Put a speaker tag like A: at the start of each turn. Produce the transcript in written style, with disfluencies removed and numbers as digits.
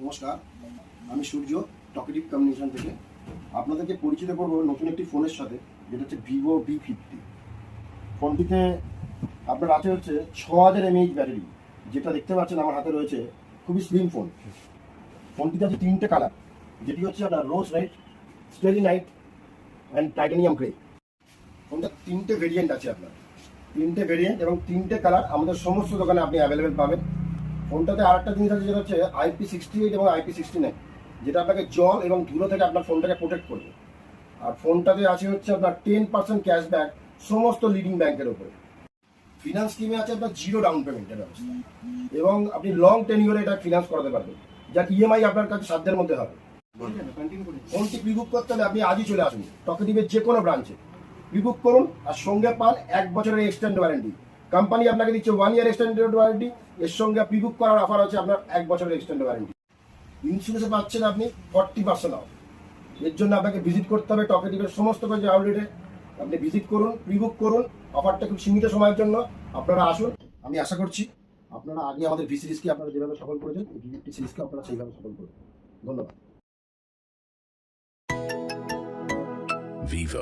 A: নমস্কার, আমি সূর্য talkative communication থেকে আপনাদেরকে পরিচিত করব নতুন একটি ফোনের সাথে, যেটা হচ্ছে ভিভো V50। ফোনটিতে আপনার আছে হচ্ছে 6000 mAh ব্যাটারি, যেটা দেখতে পাচ্ছেন আমার হাতে রয়েছে। খুবই স্লিম ফোন। ফোনটিতে আছে 3টে কালার, যেটি হচ্ছে আপনার rose red, starry night and titanium grey. ফোনটা 3টে ভেরিয়েন্ট আছে আপনার, 3টে ভেরিয়েন্ট এবং 3টে কালার আমাদের সমস্ত দোকানে আপনি অ্যাভেলেবেল পাবেন। ফোনটাতে আরেকটা জিনিস আছে, যেটা হচ্ছে IP68 এবং IP69, যেটা আপনাকে জল এবং ধুলো থেকে আপনার ফোনটাকে প্রোটেক্ট করবে। আর ফোনটাতে আছে হচ্ছে আপনার 10% ক্যাশব্যাক সমস্ত লিডিং ব্যাংকের উপরে। ফিনান্স স্কিমে আছে আপনার 0 ডাউন পেমেন্টের ব্যবস্থা, এবং আপনি লং টেনিওরে এটা ফিনান্স করাতে পারবেন, যার ইএমআই আপনার কাছে সাধ্যের মধ্যে হবে। ফোনটি প্রিবুক করতে হলে আপনি আজই চলে আসুন টকেটিভের যে কোনো ব্রাঞ্চে, প্রিবুক করুন, আর সঙ্গে পান 1 বছরের এক্সটেন্ড ওয়ারেন্টি। কোম্পানি আপনাকে দিচ্ছে 1 ইয়ার এক্সটেন্ডেড ওয়ারেন্টি, এর সঙ্গে প্রিবুক করার অফার আছে আপনার 1 বছরের এক্সটেন্ড ওয়ারেন্টি। ইন্স্যুরেন্সে পাচ্ছেন আপনি 40% অফ। এর জন্য আপনাকে ভিজিট করতে হবে টকেটিভের সমস্ত কিছু আউটলেটে। আপনি ভিজিট করুন, প্রিবুক করুন। অফারটা খুব সীমিত সময়ের জন্য, আপনারা আসুন। আমি আশা করছি আপনারা আগে আমাদের ভি সিরিজকে আপনারা যেভাবে সফল করেছেন, এই V50 সিরিজকে আপনারা সেইভাবে সফল করুন। ধন্যবাদ।
B: Vivo.